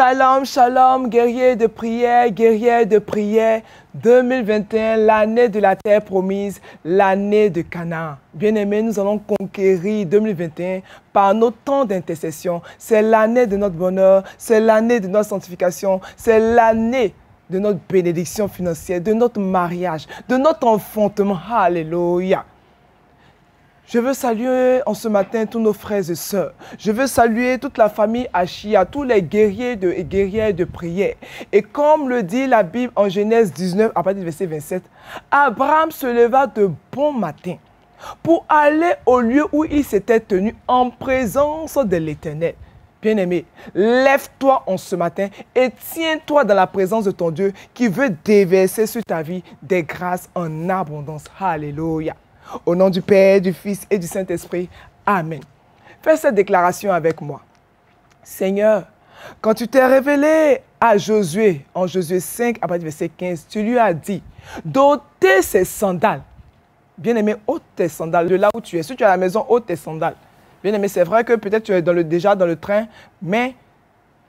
Shalom, shalom, guerriers de prière, guerrières de prière. 2021, l'année de la terre promise, l'année de Canaan. Bien-aimés, nous allons conquérir 2021 par nos temps d'intercession. C'est l'année de notre bonheur, c'est l'année de notre sanctification, c'est l'année de notre bénédiction financière, de notre mariage, de notre enfantement. Alléluia. Je veux saluer en ce matin tous nos frères et sœurs. Je veux saluer toute la famille Achia, tous les guerriers et guerrières de prière. Et comme le dit la Bible en Genèse 19, à partir du verset 27, Abraham se leva de bon matin pour aller au lieu où il s'était tenu en présence de l'Éternel. Bien-aimé, lève-toi en ce matin et tiens-toi dans la présence de ton Dieu qui veut déverser sur ta vie des grâces en abondance. Alléluia. Au nom du Père, du Fils et du Saint-Esprit. Amen. Fais cette déclaration avec moi. Seigneur, quand tu t'es révélé à Josué, en Josué 5, à partir du verset 15, tu lui as dit d'ôter ses sandales. Bien-aimé, ôte tes sandales de là où tu es. Si tu es à la maison, ôte tes sandales. Bien-aimé, c'est vrai que peut-être tu es déjà dans le train, mais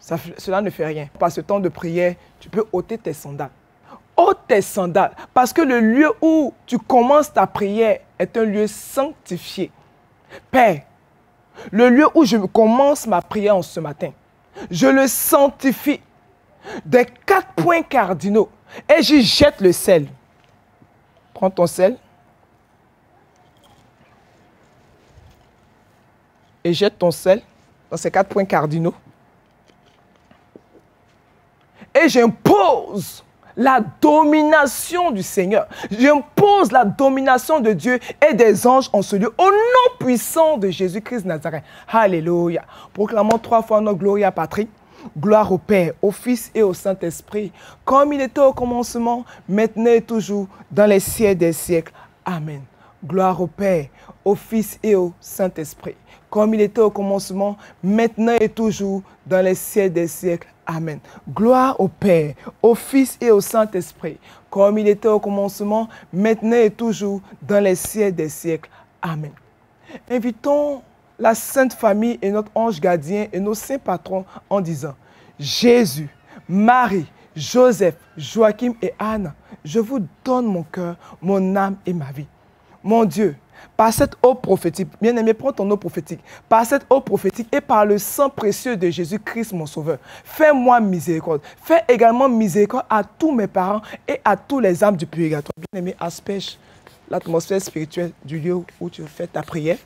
cela ne fait rien. Par ce temps de prière, tu peux ôter tes sandales. Ôte tes sandales, parce que le lieu où tu commences ta prière est un lieu sanctifié. Père, le lieu où je commence ma prière en ce matin, je le sanctifie des 4 points cardinaux et j'y jette le sel. Prends ton sel et jette ton sel dans ces 4 points cardinaux. Et j'impose la domination du Seigneur. J'impose la domination de Dieu et des anges en ce lieu, au nom puissant de Jésus-Christ de Nazareth. Alléluia. Proclamons 3 fois notre Gloria Patri. Gloire au Père, au Fils et au Saint-Esprit, comme il était au commencement, maintenant et toujours, dans les siècles des siècles. Amen. Gloire au Père, au Fils et au Saint-Esprit, comme il était au commencement, maintenant et toujours, dans les siècles des siècles. Amen. Gloire au Père, au Fils et au Saint-Esprit, comme il était au commencement, maintenant et toujours, dans les siècles des siècles. Amen. Invitons la Sainte Famille et notre ange gardien et nos saints patrons en disant: Jésus, Marie, Joseph, Joachim et Anne, je vous donne mon cœur, mon âme et ma vie. Mon Dieu, par cette eau prophétique, bien-aimé, prends ton eau prophétique, par cette eau prophétique et par le sang précieux de Jésus-Christ, mon Sauveur, fais-moi miséricorde. Fais également miséricorde à tous mes parents et à tous les âmes du purgatoire. Bien-aimé, asperge l'atmosphère spirituelle du lieu où tu fais ta prière.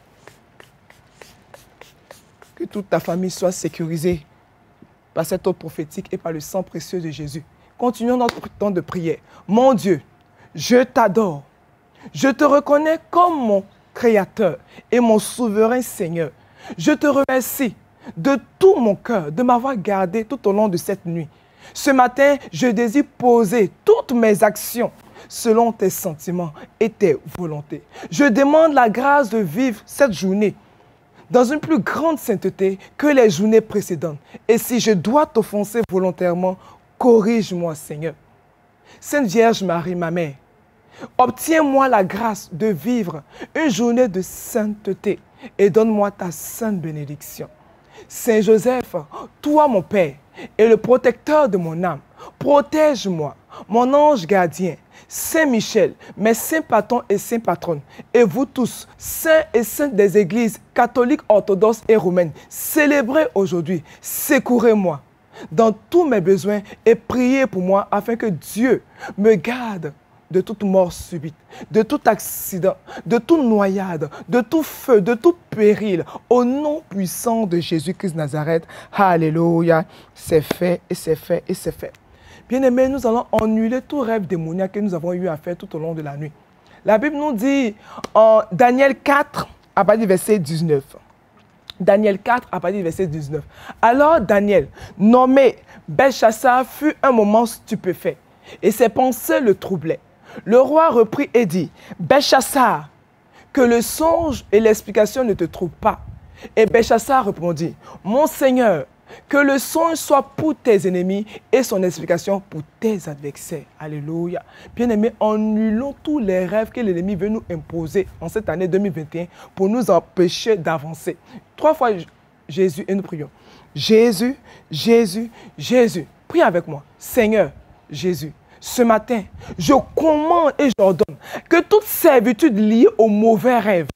Que toute ta famille soit sécurisée par cette eau prophétique et par le sang précieux de Jésus. Continuons notre temps de prière. Mon Dieu, je t'adore. Je te reconnais comme mon Créateur et mon souverain Seigneur. Je te remercie de tout mon cœur de m'avoir gardé tout au long de cette nuit. Ce matin, je désire poser toutes mes actions selon tes sentiments et tes volontés. Je demande la grâce de vivre cette journée dans une plus grande sainteté que les journées précédentes. Et si je dois t'offenser volontairement, corrige-moi, Seigneur. Sainte Vierge Marie, ma mère, obtiens-moi la grâce de vivre une journée de sainteté et donne-moi ta sainte bénédiction. Saint Joseph, toi mon Père et le protecteur de mon âme, protège-moi, mon ange gardien, Saint Michel, mes saints patrons et saints patronnes, et vous tous, saints et saintes des églises catholiques, orthodoxes et romaines, célébrez aujourd'hui, secourez-moi dans tous mes besoins et priez pour moi afin que Dieu me garde de toute mort subite, de tout accident, de toute noyade, de tout feu, de tout péril, au nom puissant de Jésus-Christ de Nazareth. Alléluia. C'est fait et c'est fait et c'est fait. Bien-aimés, nous allons annuler tout rêve démoniaque que nous avons eu à faire tout au long de la nuit. La Bible nous dit en Daniel 4, à partir du verset 19. Daniel 4, à partir du verset 19. Alors Daniel, nommé Belchassar, fut un moment stupéfait, et ses pensées le troublaient. Le roi reprit et dit: Belchassar, que le songe et l'explication ne te troublent pas. Et Belchassar répondit: Mon Seigneur, que le songe soit pour tes ennemis et son explication pour tes adversaires. Alléluia. Bien-aimés, annulons tous les rêves que l'ennemi veut nous imposer en cette année 2021 pour nous empêcher d'avancer. 3 fois Jésus et nous prions. Jésus, Jésus, Jésus. Prie avec moi. Seigneur Jésus, ce matin, je commande et j'ordonne que toute servitude liée au mauvais rêve,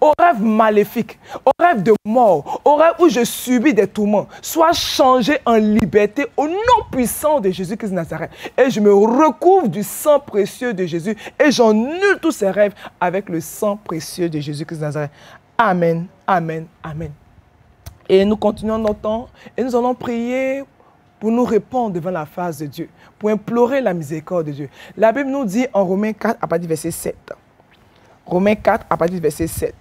au rêve maléfique, au rêve de mort, au rêve où je subis des tourments, soit changée en liberté au nom puissant de Jésus-Christ de Nazareth. Et je me recouvre du sang précieux de Jésus et j'annule tous ces rêves avec le sang précieux de Jésus-Christ de Nazareth. Amen, amen, amen. Et nous continuons notre temps et nous allons prier pour nous répondre devant la face de Dieu, pour implorer la miséricorde de Dieu. La Bible nous dit en Romains 4 à partir du verset 7. Romains 4 à partir du verset 7.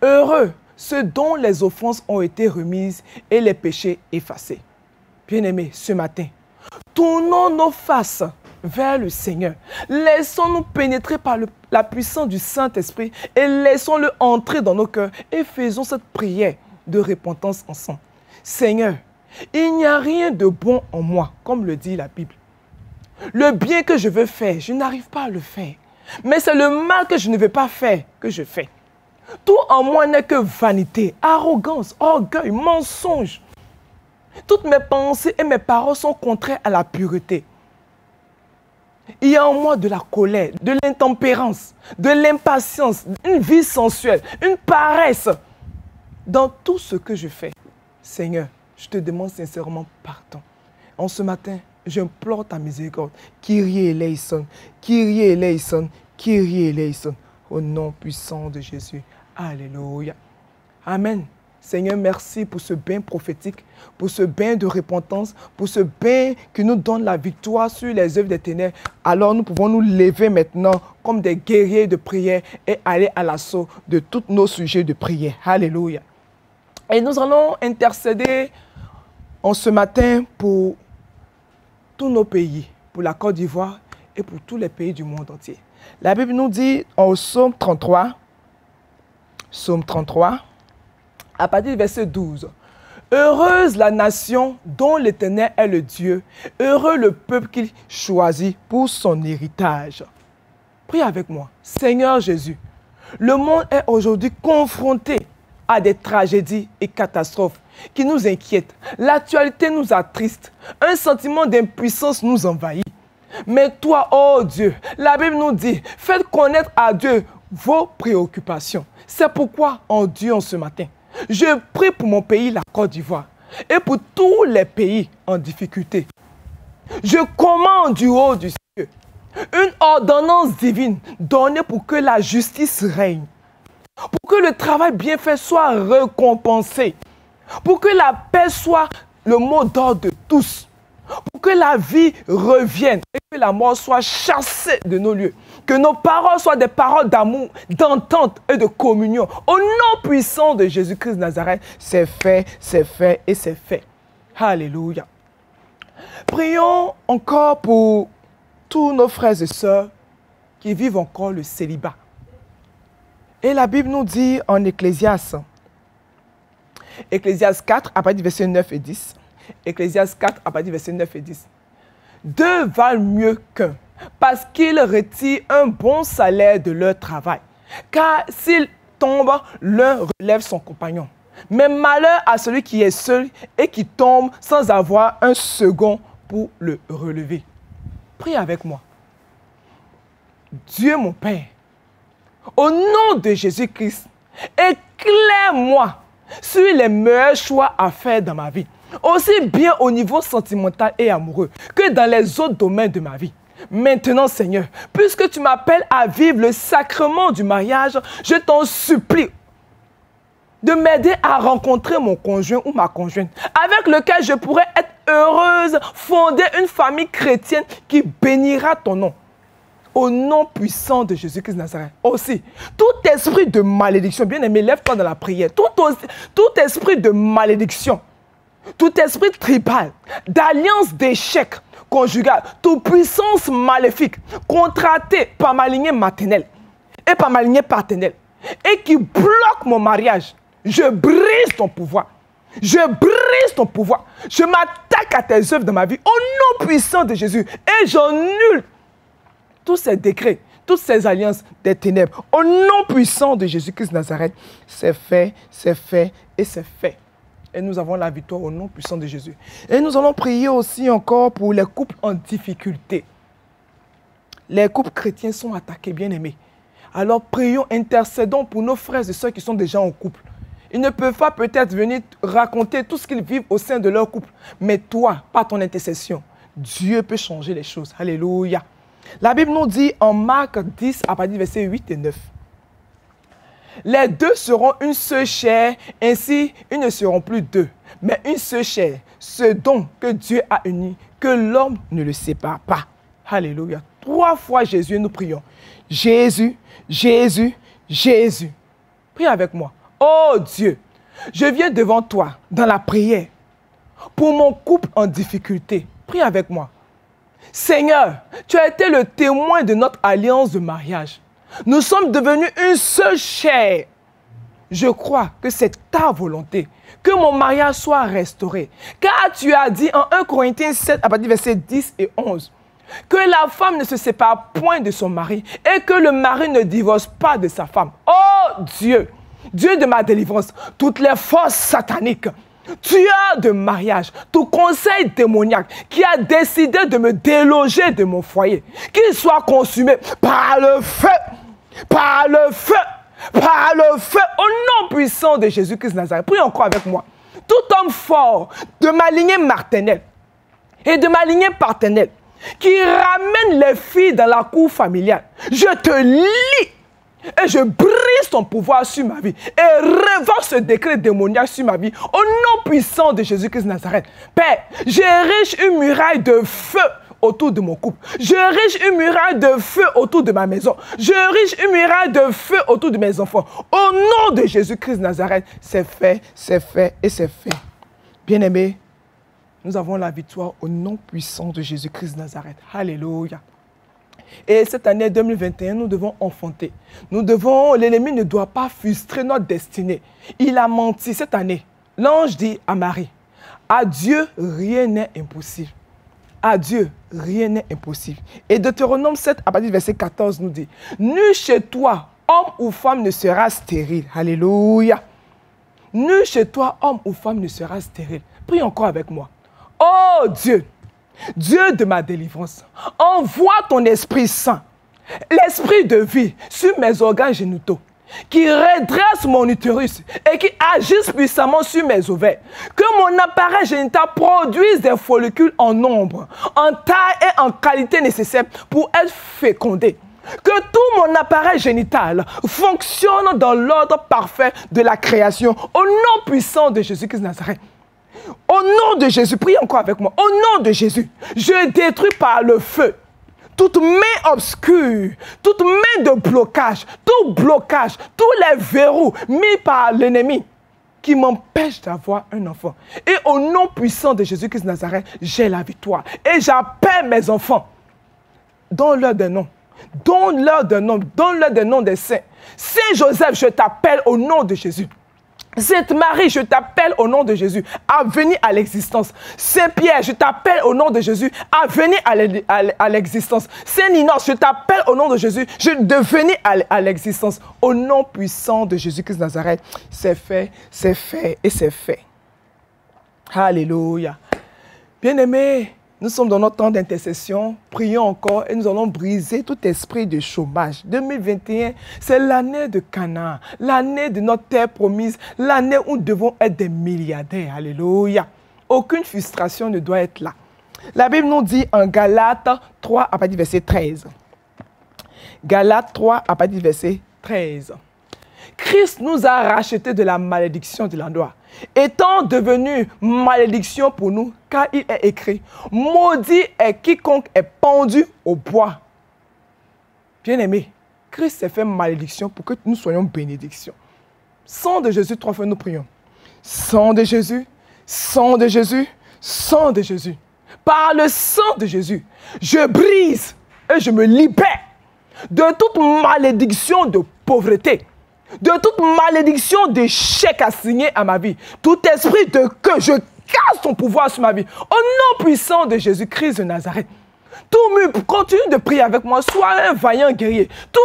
Heureux ceux dont les offenses ont été remises et les péchés effacés. Bien-aimés, ce matin, tournons nos faces vers le Seigneur. Laissons-nous pénétrer par la puissance du Saint-Esprit et laissons-le entrer dans nos cœurs et faisons cette prière de repentance ensemble. Seigneur, il n'y a rien de bon en moi, comme le dit la Bible. Le bien que je veux faire, je n'arrive pas à le faire. Mais c'est le mal que je ne veux pas faire que je fais. Tout en moi n'est que vanité, arrogance, orgueil, mensonge. Toutes mes pensées et mes paroles sont contraires à la pureté. Il y a en moi de la colère, de l'intempérance, de l'impatience, une vie sensuelle, une paresse. Dans tout ce que je fais, Seigneur, je te demande sincèrement pardon. En ce matin, j'implore ta miséricorde. Kyrie eleison, Kyrie eleison, Kyrie eleison. Au nom puissant de Jésus. Alléluia. Amen. Seigneur, merci pour ce bain prophétique, pour ce bain de repentance, pour ce bain qui nous donne la victoire sur les œuvres des ténèbres. Alors nous pouvons nous lever maintenant comme des guerriers de prière et aller à l'assaut de tous nos sujets de prière. Alléluia. Et nous allons intercéder en ce matin pour tous nos pays, pour la Côte d'Ivoire et pour tous les pays du monde entier. La Bible nous dit en Psaume 33, à partir du verset 12, « Heureuse la nation dont l'Éternel est le Dieu, heureux le peuple qu'il choisit pour son héritage. » Prie avec moi. Seigneur Jésus, le monde est aujourd'hui confronté à des tragédies et catastrophes qui nous inquiètent. L'actualité nous attriste. Un sentiment d'impuissance nous envahit. Mais toi, oh Dieu, la Bible nous dit, faites connaître à Dieu vos préoccupations. C'est pourquoi, en Dieu, en ce matin, je prie pour mon pays, la Côte d'Ivoire, et pour tous les pays en difficulté. Je commande du haut du ciel une ordonnance divine donnée pour que la justice règne, pour que le travail bien fait soit récompensé, pour que la paix soit le mot d'ordre de tous, pour que la vie revienne et que la mort soit chassée de nos lieux. Que nos paroles soient des paroles d'amour, d'entente et de communion. Au nom puissant de Jésus-Christ de Nazareth, c'est fait et c'est fait. Alléluia. Prions encore pour tous nos frères et sœurs qui vivent encore le célibat. Et la Bible nous dit en Ecclésiaste 4, à partir du verset 9 et 10. Ecclésiaste 4, à partir du verset 9 et 10. Deux valent mieux qu'un, parce qu'ils retirent un bon salaire de leur travail. Car s'ils tombent, l'un relève son compagnon. Mais malheur à celui qui est seul et qui tombe sans avoir un second pour le relever. Prie avec moi. Dieu mon Père, au nom de Jésus-Christ, éclaire-moi sur les meilleurs choix à faire dans ma vie, aussi bien au niveau sentimental et amoureux que dans les autres domaines de ma vie. Maintenant, Seigneur, puisque tu m'appelles à vivre le sacrement du mariage, je t'en supplie de m'aider à rencontrer mon conjoint ou ma conjointe, avec lequel je pourrais être heureuse, fonder une famille chrétienne qui bénira ton nom. Au nom puissant de Jésus-Christ de Nazareth. Aussi, tout esprit de malédiction, bien aimé, lève-toi dans la prière. Tout esprit de malédiction, tout esprit tribal, d'alliance d'échec conjugal, toute puissance maléfique, contractée par ma lignée maternelle et par ma lignée paternelle, et qui bloque mon mariage, je brise ton pouvoir. Je brise ton pouvoir. Je m'attaque à tes œuvres dans ma vie au nom puissant de Jésus et j'annule tous ces décrets, toutes ces alliances des ténèbres. Au nom puissant de Jésus-Christ de Nazareth, c'est fait et c'est fait. Et nous avons la victoire au nom puissant de Jésus. Et nous allons prier aussi encore pour les couples en difficulté. Les couples chrétiens sont attaqués, bien-aimés. Alors prions, intercédons pour nos frères et sœurs qui sont déjà en couple. Ils ne peuvent pas peut-être venir raconter tout ce qu'ils vivent au sein de leur couple. Mais toi, par ton intercession, Dieu peut changer les choses. Alléluia. La Bible nous dit en Marc 10, à partir du verset 8 et 9. Les deux seront une seule chair, ainsi ils ne seront plus deux, mais une seule chair. Ce don que Dieu a uni, que l'homme ne le sépare pas. Alléluia. 3 fois Jésus, nous prions. Jésus, Jésus, Jésus. Prie avec moi. Oh Dieu, je viens devant toi dans la prière pour mon couple en difficulté. Prie avec moi. Seigneur, tu as été le témoin de notre alliance de mariage. Nous sommes devenus une seule chair. Je crois que c'est ta volonté que mon mariage soit restauré. Car tu as dit en 1 Corinthiens 7, à partir du verset 10 et 11, que la femme ne se sépare point de son mari et que le mari ne divorce pas de sa femme. Oh Dieu, Dieu de ma délivrance, toutes les forces sataniques, tueurs de mariage, tout conseil démoniaque qui a décidé de me déloger de mon foyer, qu'il soit consumé par le feu, par le feu, par le feu, au nom puissant de Jésus-Christ de Nazareth. Prie encore avec moi. Tout homme fort de ma lignée maternelle et de ma lignée paternelle qui ramène les filles dans la cour familiale, je te lie et je brise ton pouvoir sur ma vie et révoque ce décret démoniaque sur ma vie au nom puissant de Jésus-Christ de Nazareth. Père, j'érige une muraille de feu autour de mon couple. J'érige une muraille de feu autour de ma maison. J'érige une muraille de feu autour de mes enfants. Au nom de Jésus-Christ de Nazareth, c'est fait et c'est fait. Bien-aimés, nous avons la victoire au nom puissant de Jésus-Christ de Nazareth. Alléluia. Et cette année 2021, nous devons enfanter. L'ennemi ne doit pas frustrer notre destinée. Il a menti cette année. L'ange dit à Marie, à Dieu, rien n'est impossible. À Dieu, rien n'est impossible. Et Deutéronome 7, à partir du verset 14, nous dit, nul chez toi, homme ou femme, ne sera stérile. Alléluia. Nul chez toi, homme ou femme, ne sera stérile. Prie encore avec moi. Oh Dieu, Dieu de ma délivrance, envoie ton Esprit Saint, l'Esprit de vie sur mes organes génitaux, qui redresse mon utérus et qui agisse puissamment sur mes ovaires. Que mon appareil génital produise des follicules en nombre, en taille et en qualité nécessaire pour être fécondé. Que tout mon appareil génital fonctionne dans l'ordre parfait de la création. Au nom puissant de Jésus-Christ de Nazareth. Au nom de Jésus, prie encore avec moi. Au nom de Jésus, je détruis par le feu toute main obscure, toute main de blocage, tous les verrous mis par l'ennemi qui m'empêchent d'avoir un enfant. Et au nom puissant de Jésus-Christ de Nazareth, j'ai la victoire. Et j'appelle mes enfants. Donne-leur des noms. Donne-leur des noms. Donne-leur des noms des saints. Saint Joseph, je t'appelle au nom de Jésus. Sainte Marie, je t'appelle au nom de Jésus à venir à l'existence. Saint Pierre, je t'appelle au nom de Jésus à venir à l'existence. Saint Ninos, je t'appelle au nom de Jésus de venir à l'existence. Au nom puissant de Jésus-Christ de Nazareth, c'est fait et c'est fait. Alléluia. Bien-aimés, nous sommes dans notre temps d'intercession. Prions encore et nous allons briser tout esprit de chômage. 2021, c'est l'année de Canaan, l'année de notre terre promise, l'année où nous devons être des milliardaires. Alléluia. Aucune frustration ne doit être là. La Bible nous dit en Galates 3 à partir du verset 13. Galates 3 à partir du verset 13. Christ nous a rachetés de la malédiction de la loi, étant devenu malédiction pour nous, car il est écrit, maudit est quiconque est pendu au bois. Bien-aimé, Christ s'est fait malédiction pour que nous soyons bénédiction. Sang de Jésus, 3 fois nous prions. Sang de Jésus, sang de Jésus, sang de Jésus. Par le sang de Jésus, je brise et je me libère de toute malédiction de pauvreté, de toute malédiction d'échec assigné à ma vie. Tout esprit de que je casse ton pouvoir sur ma vie. Au nom puissant de Jésus-Christ de Nazareth. Tout mur, continue de prier avec moi. Sois un vaillant guerrier. Tout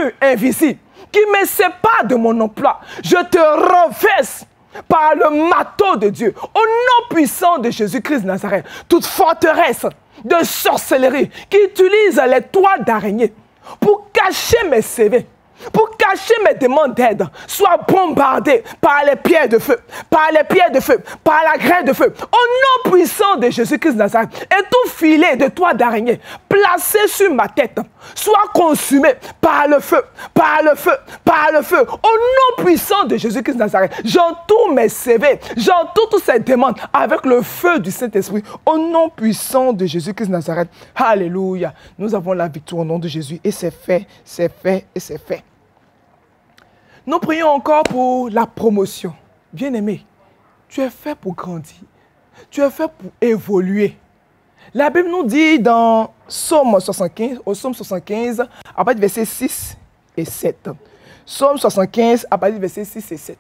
mur invisible qui me sépare de mon emploi, je te renverse par le marteau de Dieu, au nom puissant de Jésus-Christ de Nazareth, toute forteresse de sorcellerie qui utilise les toiles d'araignée pour cacher mes CV, pour cacher mes demandes d'aide, soit bombardée par les pierres de feu, par les pierres de feu, par la grêle de feu, au nom puissant de Jésus-Christ de Nazareth, et tout filet de toile d'araignée placé sur ma tête, soit consumé par le feu, par le feu, par le feu, au nom puissant de Jésus-Christ de Nazareth. J'entoure mes CV, j'entoure toutes ces demandes avec le feu du Saint-Esprit, au nom puissant de Jésus-Christ de Nazareth. Alléluia. Nous avons la victoire au nom de Jésus, et c'est fait, c'est fait, et c'est fait. Nous prions encore pour la promotion. Bien-aimé, tu es fait pour grandir. Tu es fait pour évoluer. La Bible nous dit dans Psaume 75, au Psaume 75, à partir du verset 6 et 7. Psaume 75, à partir du verset 6 et 7.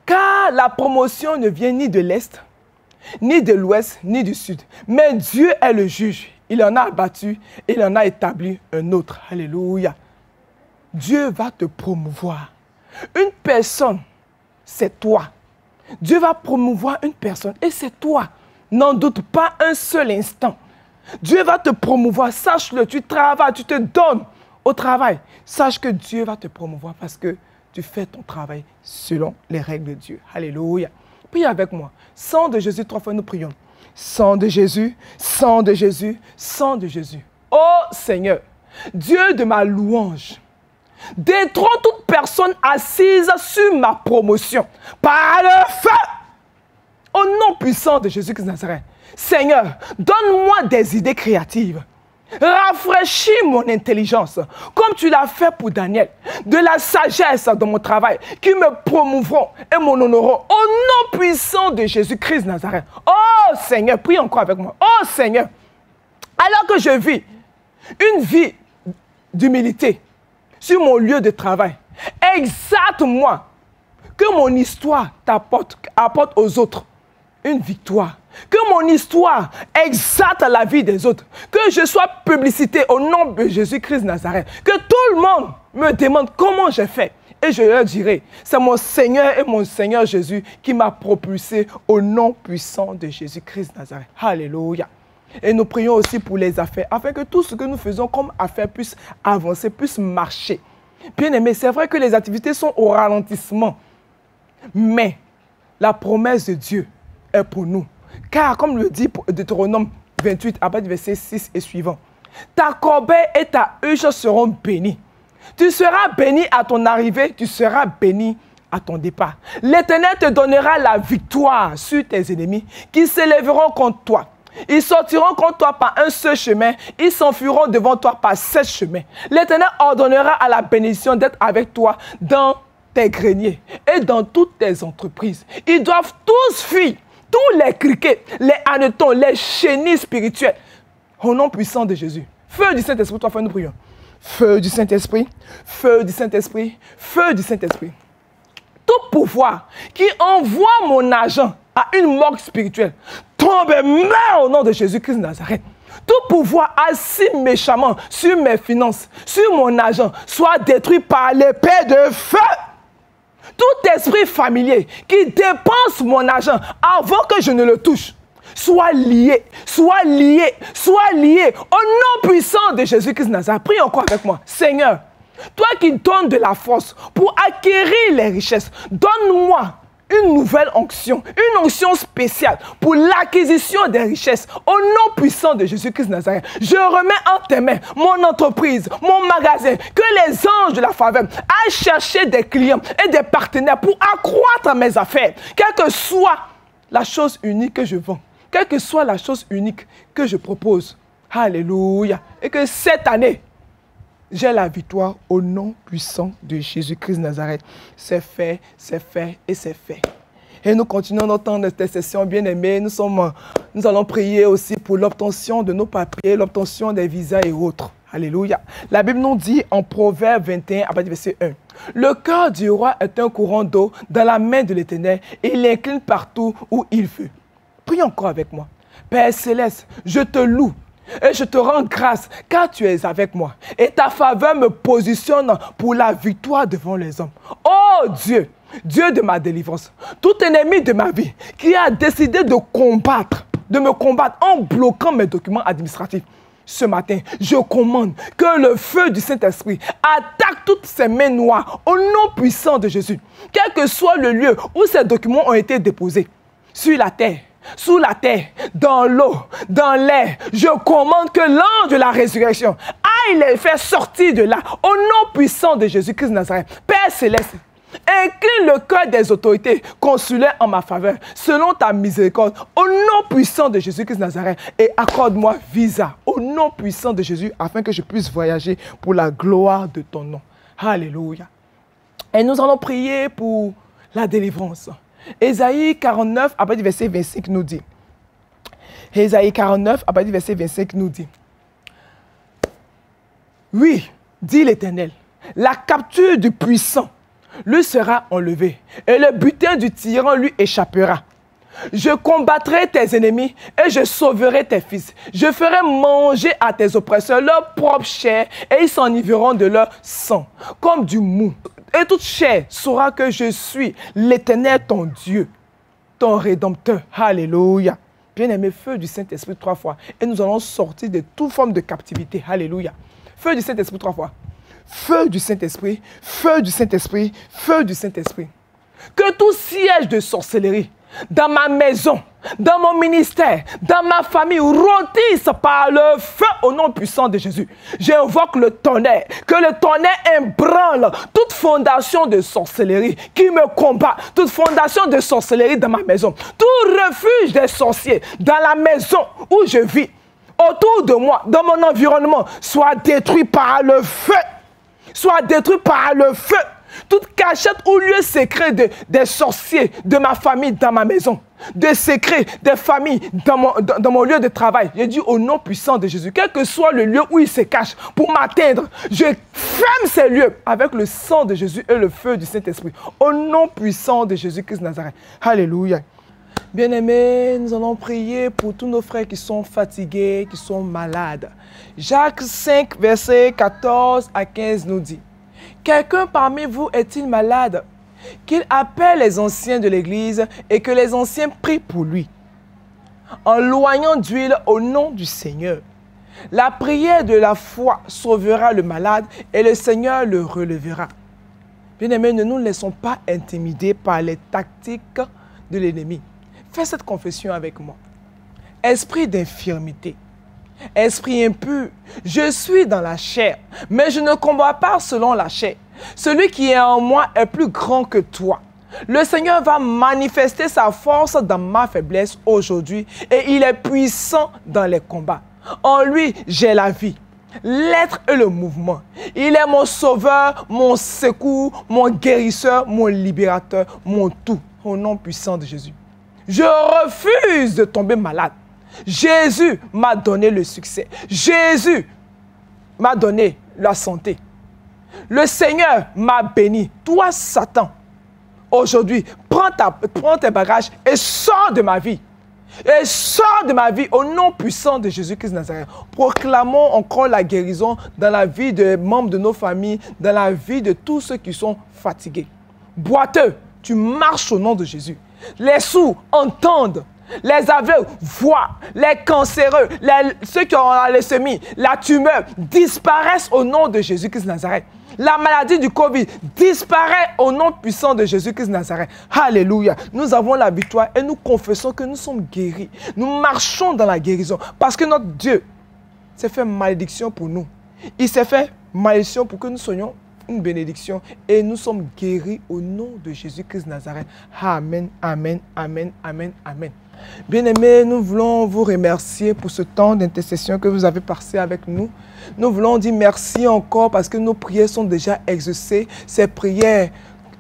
Car la promotion ne vient ni de l'Est, ni de l'Ouest, ni du Sud. Mais Dieu est le juge. Il en a abattu et il en a établi un autre. Alléluia. Dieu va te promouvoir. Une personne, c'est toi. Dieu va promouvoir une personne et c'est toi. N'en doute pas un seul instant. Dieu va te promouvoir. Sache-le, tu travailles, tu te donnes au travail. Sache que Dieu va te promouvoir parce que tu fais ton travail selon les règles de Dieu. Alléluia. Prie avec moi. Sang de Jésus, 3 fois nous prions. Sang de Jésus, sang de Jésus, sang de Jésus. Oh Seigneur, Dieu de ma louange, détrône toute personne assise sur ma promotion par le feu. Au nom puissant de Jésus-Christ de Nazareth. Seigneur, donne-moi des idées créatives. Rafraîchis mon intelligence, comme tu l'as fait pour Daniel. De la sagesse dans mon travail, qui me promouvront et m'honoreront. Au nom puissant de Jésus-Christ de Nazareth. Oh Seigneur, prie encore avec moi. Oh Seigneur, alors que je vis une vie d'humilité sur mon lieu de travail, exalte-moi que mon histoire apporte aux autres une victoire. Que mon histoire exalte la vie des autres. Que je sois publicité au nom de Jésus-Christ de Nazareth. Que tout le monde me demande comment j'ai fait. Et je leur dirai, c'est mon Seigneur et mon Seigneur Jésus qui m'a propulsé au nom puissant de Jésus-Christ de Nazareth. Alléluia. Et nous prions aussi pour les affaires, afin que tout ce que nous faisons comme affaires puisse avancer, puisse marcher. Bien aimé, c'est vrai que les activités sont au ralentissement. Mais la promesse de Dieu est pour nous. Car, comme le dit Deutéronome 28, à partir du verset 6 et suivant, ta corbeille et ta huche seront bénies. Tu seras béni à ton arrivée, tu seras béni à ton départ. L'Éternel te donnera la victoire sur tes ennemis qui s'élèveront contre toi. Ils sortiront contre toi par un seul chemin, ils s'enfuiront devant toi par 7 chemins. L'Éternel ordonnera à la bénédiction d'être avec toi dans tes greniers et dans toutes tes entreprises. Ils doivent tous fuir. Tous les criquets, les hannetons, les chenilles spirituelles. Au nom puissant de Jésus. Feu du Saint-Esprit, 3 fois nous prions. Feu du Saint-Esprit, feu du Saint-Esprit, feu du Saint-Esprit. Tout pouvoir qui envoie mon argent à une morgue spirituelle tombe et meurt au nom de Jésus-Christ de Nazareth. Tout pouvoir assis méchamment sur mes finances, sur mon argent, soit détruit par l'épée de feu. Tout esprit familier qui dépense mon argent avant que je ne le touche, soit lié, soit lié, soit lié au nom puissant de Jésus-Christ de Nazareth. Prie encore avec moi. Seigneur, toi qui donnes de la force pour acquérir les richesses, donne-moi une nouvelle onction, une onction spéciale pour l'acquisition des richesses. Au nom puissant de Jésus-Christ de Nazareth, je remets en tes mains mon entreprise, mon magasin, que les anges de la faveur aillent chercher des clients et des partenaires pour accroître mes affaires. Quelle que soit la chose unique que je vends, quelle que soit la chose unique que je propose. Alléluia. Et que cette année, j'ai la victoire au nom puissant de Jésus-Christ de Nazareth. C'est fait et c'est fait. Et nous continuons notre temps d'intercession, bien-aimés. Nous allons prier aussi pour l'obtention de nos papiers, l'obtention des visas et autres. Alléluia. La Bible nous dit en Proverbe 21, à partir du verset 1. Le cœur du roi est un courant d'eau dans la main de l'Éternel et il l'incline partout où il veut. Prie encore avec moi. Père Céleste, je te loue. Et je te rends grâce car tu es avec moi. Et ta faveur me positionne pour la victoire devant les hommes. Oh Dieu, Dieu de ma délivrance, tout ennemi de ma vie qui a décidé de me combattre en bloquant mes documents administratifs. Ce matin, je commande que le feu du Saint-Esprit attaque toutes ces mains noires au nom puissant de Jésus. Quel que soit le lieu où ces documents ont été déposés, sur la terre, sous la terre, dans l'eau, dans l'air, je commande que l'ange de la résurrection aille les faire sortir de là au nom puissant de Jésus-Christ de Nazareth. Père céleste, incline le cœur des autorités consulaires en ma faveur, selon ta miséricorde, au nom puissant de Jésus-Christ de Nazareth, et accorde-moi visa, au nom puissant de Jésus, afin que je puisse voyager pour la gloire de ton nom. Alléluia. Et nous allons prier pour la délivrance. Ésaïe 49, à partir du verset 25, nous dit. Ésaïe 49, à partir du verset 25, nous dit. Oui, dit l'Éternel, la capture du puissant lui sera enlevée, et le butin du tyran lui échappera. Je combattrai tes ennemis et je sauverai tes fils. Je ferai manger à tes oppresseurs leur propre chair et ils s'enivreront de leur sang, comme du mou. Et toute chair saura que je suis l'Éternel ton Dieu, ton Rédempteur. Alléluia. Bien-aimé, feu du Saint-Esprit 3 fois. Et nous allons sortir de toute forme de captivité. Alléluia. Feu du Saint-Esprit 3 fois. Feu du Saint-Esprit, feu du Saint-Esprit, feu du Saint-Esprit. Que tout siège de sorcellerie dans ma maison, dans mon ministère, dans ma famille, rôtisse par le feu au nom puissant de Jésus. J'invoque le tonnerre, que le tonnerre ébranle toute fondation de sorcellerie qui me combat, toute fondation de sorcellerie dans ma maison, tout refuge des sorciers dans la maison où je vis, autour de moi, dans mon environnement, soit détruit par le feu. Soit détruit par le feu. Toute cachette ou lieu secret des sorciers de ma famille dans ma maison. Des secrets des familles dans mon lieu de travail. J'ai dit au nom puissant de Jésus, quel que soit le lieu où il se cache pour m'atteindre, je ferme ces lieux avec le sang de Jésus et le feu du Saint-Esprit. Au nom puissant de Jésus-Christ de Nazareth. Alléluia. Bien-aimés, nous allons prier pour tous nos frères qui sont fatigués, qui sont malades. Jacques 5, versets 14 à 15 nous dit, « Quelqu'un parmi vous est-il malade? Qu'il appelle les anciens de l'Église et que les anciens prient pour lui, en loignant d'huile au nom du Seigneur. La prière de la foi sauvera le malade et le Seigneur le relèvera. » Bien-aimés, ne nous laissons pas intimider par les tactiques de l'ennemi. Fais cette confession avec moi. Esprit d'infirmité, esprit impur, je suis dans la chair, mais je ne combats pas selon la chair. Celui qui est en moi est plus grand que toi. Le Seigneur va manifester sa force dans ma faiblesse aujourd'hui et il est puissant dans les combats. En lui, j'ai la vie, l'être et le mouvement. Il est mon sauveur, mon secours, mon guérisseur, mon libérateur, mon tout. Au nom puissant de Jésus. Je refuse de tomber malade. Jésus m'a donné le succès. Jésus m'a donné la santé. Le Seigneur m'a béni. Toi, Satan, aujourd'hui, prends tes bagages et sors de ma vie. Et sors de ma vie au nom puissant de Jésus-Christ de Nazareth. Proclamons encore la guérison dans la vie des membres de nos familles, dans la vie de tous ceux qui sont fatigués. Boiteux, tu marches au nom de Jésus. Les sourds entendent, les aveugles voient, les cancéreux, ceux qui ont la leucémie, la tumeur disparaissent au nom de Jésus-Christ de Nazareth. La maladie du Covid disparaît au nom puissant de Jésus-Christ de Nazareth. Alléluia. Nous avons la victoire et nous confessons que nous sommes guéris. Nous marchons dans la guérison parce que notre Dieu s'est fait malédiction pour nous. Il s'est fait malédiction pour que nous soyons une bénédiction et nous sommes guéris au nom de Jésus-Christ de Nazareth. Amen, amen, amen, amen, amen. Bien-aimés, nous voulons vous remercier pour ce temps d'intercession que vous avez passé avec nous. Nous voulons dire merci encore parce que nos prières sont déjà exaucées. Ces prières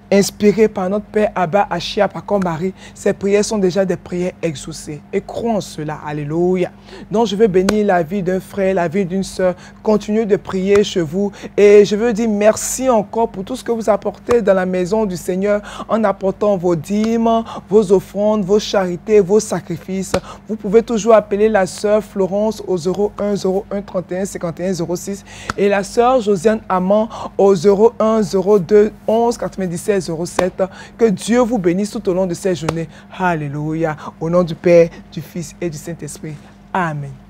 inspirées par notre Père Abba Achia Paco Marie, ces prières sont déjà des prières exaucées. Et crois en cela. Alléluia. Donc je veux bénir la vie d'un frère, la vie d'une sœur. Continuez de prier chez vous. Et je veux dire merci encore pour tout ce que vous apportez dans la maison du Seigneur en apportant vos dîmes, vos offrandes, vos charités, vos sacrifices. Vous pouvez toujours appeler la sœur Florence au 01 01 31 51 06 et la sœur Josiane Amand au 01 02 11 97 1607. Que Dieu vous bénisse tout au long de cette journée. Alléluia. Au nom du Père, du Fils et du Saint-Esprit. Amen.